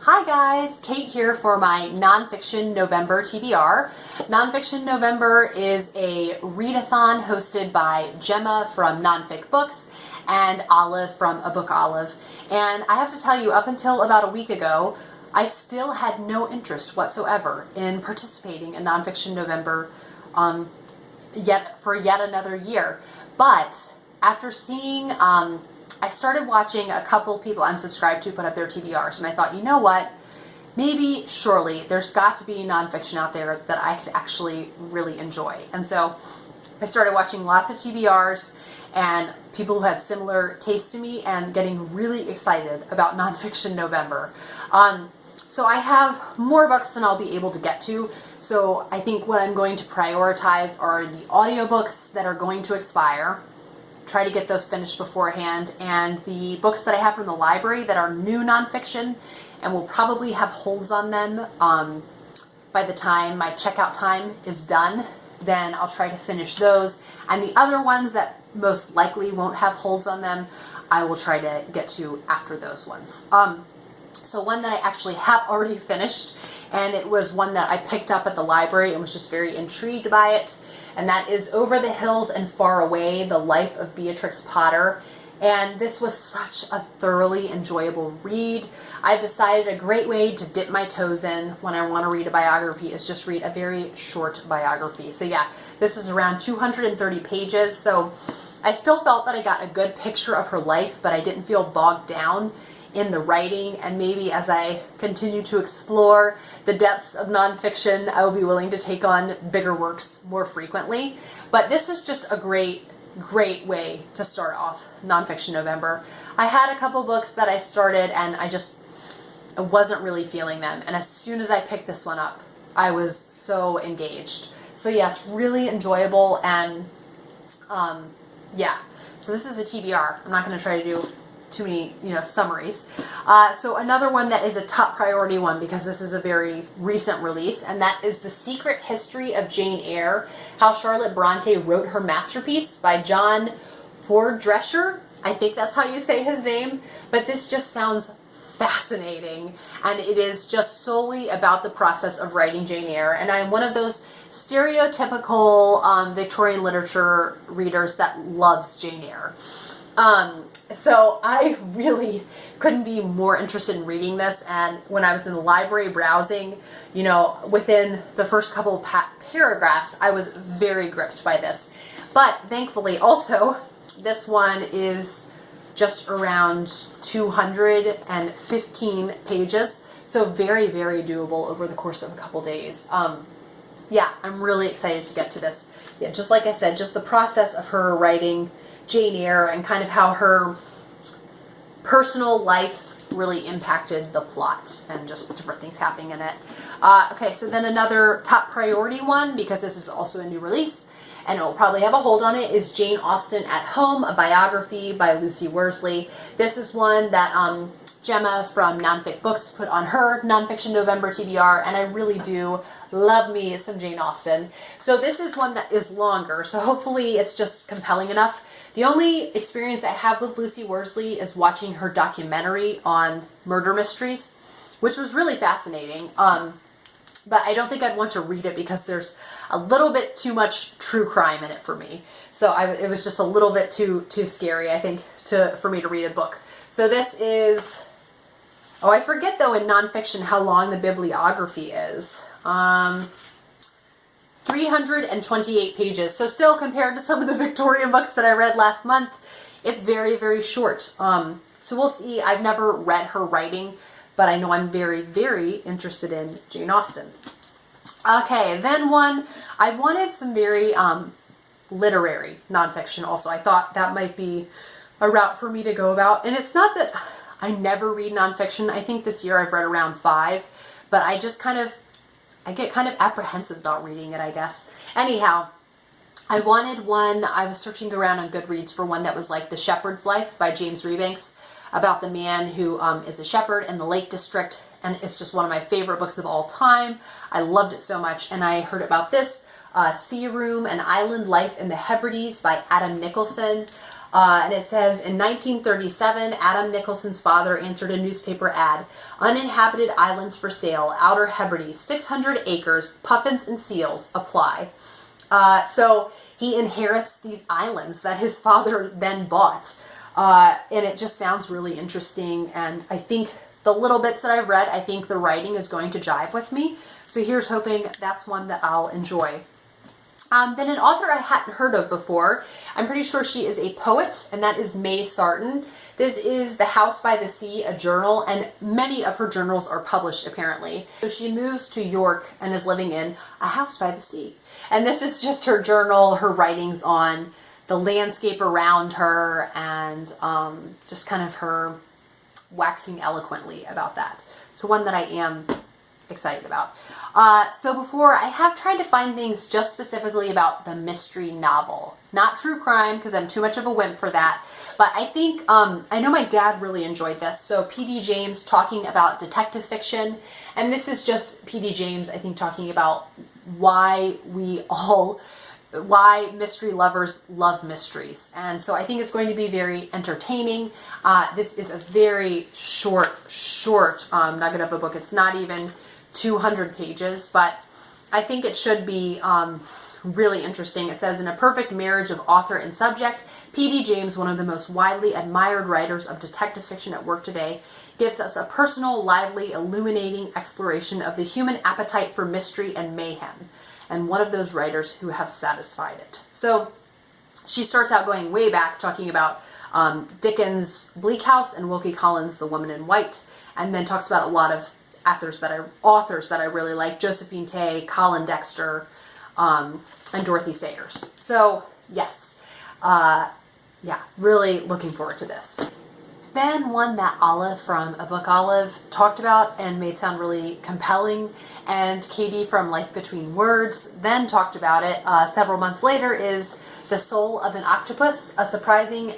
Hi guys, Kate here for my Nonfiction November TBR. Nonfiction November is a readathon hosted by Gemma from Nonfic Books and Olive from A Book Olive. And I have to tell you, up until about a week ago, I still had no interest whatsoever in participating in Nonfiction November yet another year. But after seeing I started watching a couple people I'm subscribed to put up their TBRs, and I thought, you know what, maybe, surely, there's got to be nonfiction out there that I could actually really enjoy. And so I started watching lots of TBRs and people who had similar taste to me and getting really excited about Nonfiction November. So I have more books than I'll be able to get to, so I think what I'm going to prioritize are the audiobooks that are going to expire. Try to get those finished beforehand, and the books that I have from the library that are new nonfiction and will probably have holds on them by the time my checkout time is done, then I'll try to finish those. And the other ones that most likely won't have holds on them, I will try to get to after those ones. So one that I actually have already finished, and it was one that I picked up at the library and was just very intrigued by it, and that is Over the Hills and Far Away, The Life of Beatrix Potter. And this was such a thoroughly enjoyable read. I've decided a great way to dip my toes in when I want to read a biography is just read a very short biography. So yeah, this was around 230 pages, so I still felt that I got a good picture of her life, but I didn't feel bogged down in the writing, and maybe as I continue to explore the depths of nonfiction, I will be willing to take on bigger works more frequently. But this was just a great way to start off Nonfiction November. I had a couple books that I started and I wasn't really feeling them, and as soon as I picked this one up, I was so engaged. So yes, really enjoyable, and yeah, so this is a TBR. I'm not going to try to do too many, summaries. So another one that is a top priority one, because this is a very recent release, and that is The Secret History of Jane Eyre, How Charlotte Bronte Wrote Her Masterpiece by John Fordresher. I think that's how you say his name, but this just sounds fascinating, and it is just solely about the process of writing Jane Eyre, and I'm one of those stereotypical Victorian literature readers that loves Jane Eyre. So I really couldn't be more interested in reading this, and when I was in the library browsing, within the first couple paragraphs, I was very gripped by this. But thankfully also, this one is just around 215 pages, so very, very doable over the course of a couple days. Yeah, I'm really excited to get to this. Yeah, just like I said, just the process of her writing Jane Eyre and kind of how her personal life really impacted the plot and just different things happening in it. Okay, so then another top priority one, because this is also a new release and it will probably have a hold on it, is Jane Austen at Home, a biography by Lucy Worsley. This is one that Gemma from Nonfic Books put on her Nonfiction November TBR, and I really do love me some Jane Austen. So this is one that is longer, so hopefully it's just compelling enough. The only experience I have with Lucy Worsley is watching her documentary on murder mysteries, which was really fascinating. But I don't think I'd want to read it because there's a little bit too much true crime in it for me. So it was just a little bit too scary, I think, for me to read a book. So this is, oh, I forget though in nonfiction how long the bibliography is. 328 pages. So still, compared to some of the Victorian books that I read last month, it's very, very short. So we'll see. I've never read her writing, but I know I'm very, very interested in Jane Austen. Okay, then I wanted some very literary nonfiction also. I thought that might be a route for me to go about. And it's not that I never read nonfiction. I think this year I've read around 5, but I just I get kind of apprehensive about reading it, I guess. Anyhow, I wanted one, I was searching around on Goodreads for one that was like The Shepherd's Life by James Rebanks, about the man who is a shepherd in the Lake District, and it's just one of my favorite books of all time. I loved it so much, and I heard about this, Sea Room, An Island Life in the Hebrides by Adam Nicholson. And it says, in 1937, Adam Nicholson's father answered a newspaper ad. Uninhabited islands for sale, Outer Hebrides, 600 acres, puffins and seals, apply. So he inherits these islands that his father then bought. And it just sounds really interesting. And I think the little bits that I've read, I think the writing is going to jive with me. So here's hoping that's one that I'll enjoy. Then an author I hadn't heard of before. I'm pretty sure she is a poet, and that is May Sarton. This is The House by the Sea, a journal, and many of her journals are published apparently. So she moves to York and is living in a house by the sea. And this is just her journal, her writings on the landscape around her, and just kind of her waxing eloquently about that. So one that I am excited about. So before, I have tried to find things just specifically about the mystery novel. Not true crime, because I'm too much of a wimp for that. But I think, I know my dad really enjoyed this. So P.D. James talking about detective fiction. And this is just P.D. James, I think, talking about why mystery lovers love mysteries. And so I think it's going to be very entertaining. This is a very short nugget of a book. It's not even 200 pages, but I think it should be really interesting. It says, in a perfect marriage of author and subject, P.D. James, one of the most widely admired writers of detective fiction at work today, gives us a personal, lively, illuminating exploration of the human appetite for mystery and mayhem, and one of those writers who have satisfied it. So she starts out going way back, talking about Dickens' Bleak House and Wilkie Collins' The Woman in White, and then talks about a lot of authors that I really like: Josephine Tey, Colin Dexter, and Dorothy Sayers. So yes, yeah, really looking forward to this. Then one that Olive from A Book Olive talked about and made sound really compelling, and Katie from Life Between Words then talked about it several months later, is The Soul of an Octopus, a surprising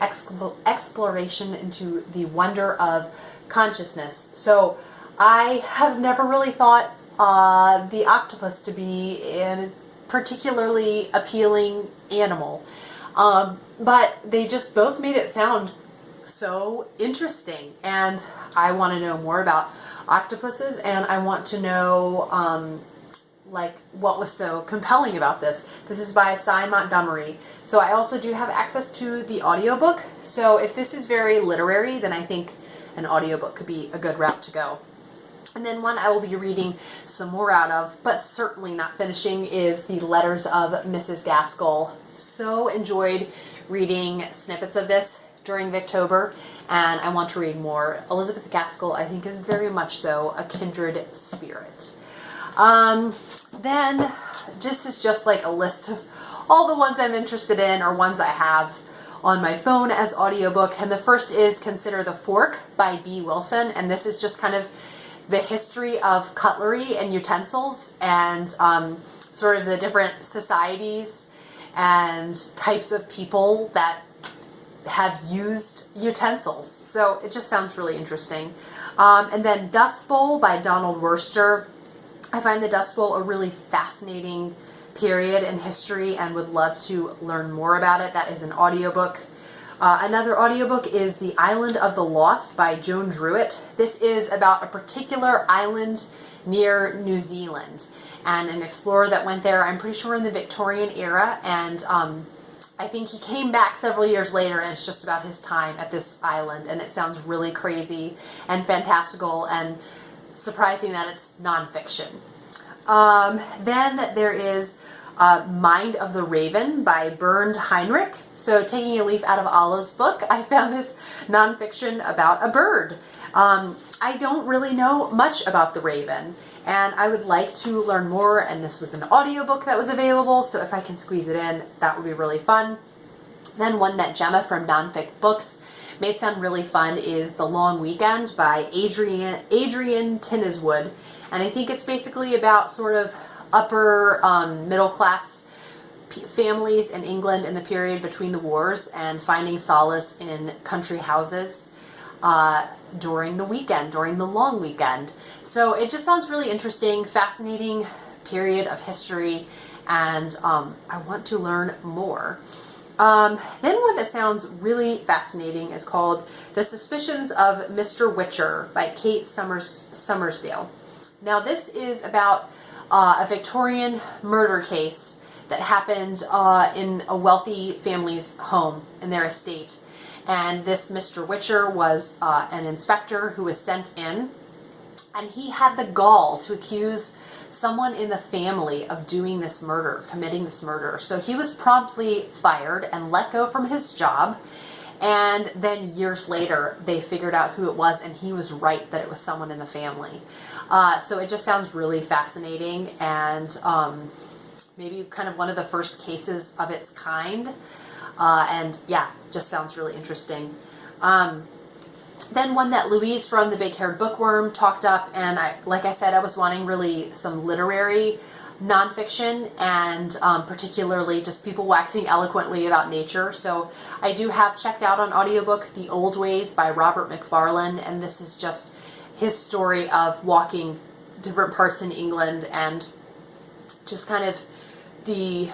exploration into the wonder of consciousness. So I have never really thought the octopus to be a particularly appealing animal, but they just both made it sound so interesting, and I want to know more about octopuses, and I want to know like what was so compelling about this. This is by Cy Montgomery. So I also do have access to the audiobook, so if this is very literary, then I think an audiobook could be a good route to go. And then one I will be reading some more out of, but certainly not finishing, is The Letters of Mrs. Gaskell. So enjoyed reading snippets of this during Victober, and I want to read more. Elizabeth Gaskell, I think, is very much so a kindred spirit. Then this is just like a list of all the ones I'm interested in, or ones I have on my phone as audiobook. And the first is Consider the Fork by B. Wilson, and this is just kind of the history of cutlery and utensils, and sort of the different societies and types of people that have used utensils. So it just sounds really interesting. And then Dust Bowl by Donald Worcester. I find the Dust Bowl a really fascinating period in history and would love to learn more about it. That is an audiobook. Another audiobook is The Island of the Lost by Joan Druitt. This is about a particular island near New Zealand and an explorer that went there, I'm pretty sure in the Victorian era, and I think he came back several years later, and it's just about his time at this island, and it sounds really crazy and fantastical and surprising that it's nonfiction. Then there is Mind of the Raven by Bernd Heinrich. So taking a leaf out of Olive's book, I found this nonfiction about a bird. I don't really know much about the raven, and I would like to learn more, and this was an audiobook that was available, so if I can squeeze it in, that would be really fun. Then one that Gemma from Nonfic Books made sound really fun is The Long Weekend by Adrian Tinniswood, and I think it's basically about sort of upper middle class families in England in the period between the wars and finding solace in country houses during the weekend, during the long weekend. So it just sounds really interesting, fascinating period of history, and I want to learn more. Then one that sounds really fascinating is called The Suspicions of Mr. Witcher by Kate Summersdale. Now this is about a Victorian murder case that happened in a wealthy family's home in their estate. And this Mr. Witcher was an inspector who was sent in, and he had the gall to accuse someone in the family of doing this murder, committing this murder. So he was promptly fired and let go from his job. And then years later, they figured out who it was, and he was right that it was someone in the family. So it just sounds really fascinating, and maybe kind of one of the first cases of its kind. And yeah, just sounds really interesting. Then one that Louise from The Big-Haired Bookworm talked up, and like I said, I was wanting really some literary nonfiction, and particularly just people waxing eloquently about nature. So I do have checked out on audiobook The Old Ways by Robert Macfarlane, and this is just his story of walking different parts in England and just kind of the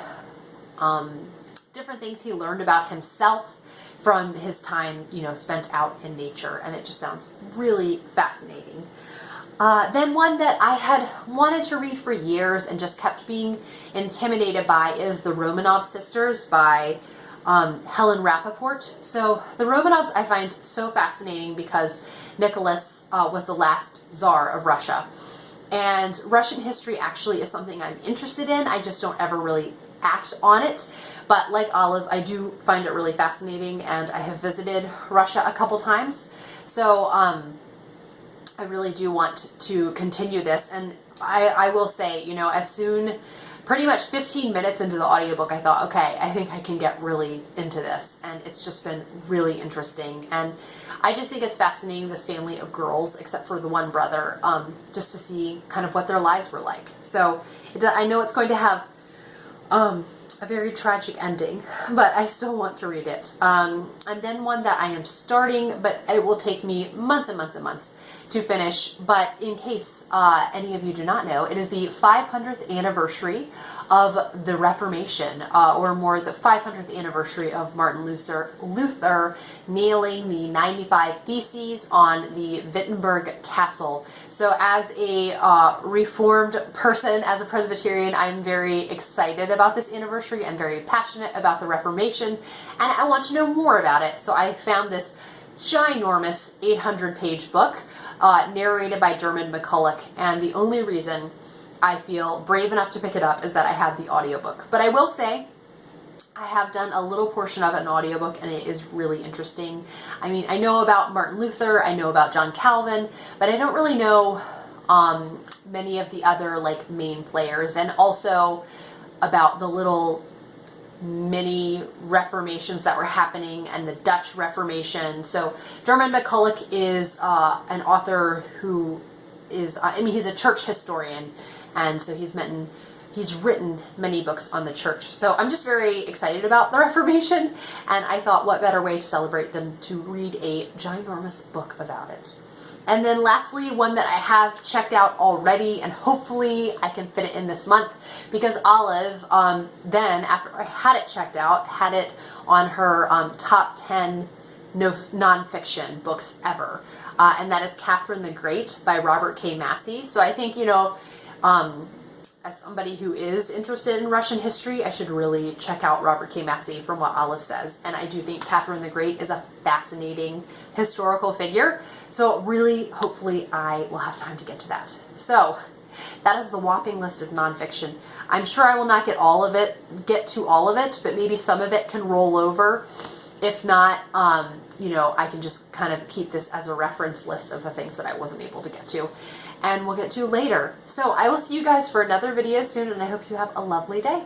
different things he learned about himself from his time, you know, spent out in nature, and it just sounds really fascinating. Then one that I had wanted to read for years and just kept being intimidated by is The Romanov Sisters by Helen Rappaport. So the Romanovs I find so fascinating because Nicholas was the last Tsar of Russia. And Russian history actually is something I'm interested in. I just don't ever really act on it. But like Olive, I do find it really fascinating, and I have visited Russia a couple times. So I really do want to continue this. And I will say, you know, as soon, pretty much 15 minutes into the audiobook, I thought, okay, I think I can get really into this. And it's just been really interesting. And I just think it's fascinating, this family of girls, except for the one brother, just to see kind of what their lives were like. So I know it's going to have a very tragic ending, but I still want to read it. And then one that I am starting, but it will take me months and months and months to finish. But in case any of you do not know, it is the 500th anniversary of the Reformation, or more, the 500th anniversary of Martin Luther nailing the 95 Theses on the Wittenberg Castle. So as a Reformed person, as a Presbyterian, I'm very excited about this anniversary. I'm very passionate about the Reformation, and I want to know more about it. So I found this ginormous 800-page book narrated by Dermot McCulloch, and the only reason I feel brave enough to pick it up is that I have the audiobook. But I will say, I have done a little portion of it in audiobook, and it is really interesting. I mean, I know about Martin Luther, I know about John Calvin, but I don't really know many of the other like main players, and also about the little many reformations that were happening and the Dutch Reformation. So Dermot McCulloch is an author who is, I mean, he's a church historian, and so he's written many books on the church. So I'm just very excited about the Reformation, and I thought what better way to celebrate than to read a ginormous book about it. And then lastly, one that I have checked out already, and hopefully I can fit it in this month, because Olive, then after I had it checked out, had it on her top 10 nonfiction books ever. And that is Catherine the Great by Robert K. Massey. So I think, you know, as somebody who is interested in Russian history, I should really check out Robert K. Massey from what Olive says. And I do think Catherine the Great is a fascinating historical figure. So really, hopefully, I will have time to get to that. So that is the whopping list of nonfiction. I'm sure I will not get to all of it, but maybe some of it can roll over. If not, you know, I can just kind of keep this as a reference list of the things that I wasn't able to get to, and we'll get to later. So I will see you guys for another video soon, and I hope you have a lovely day.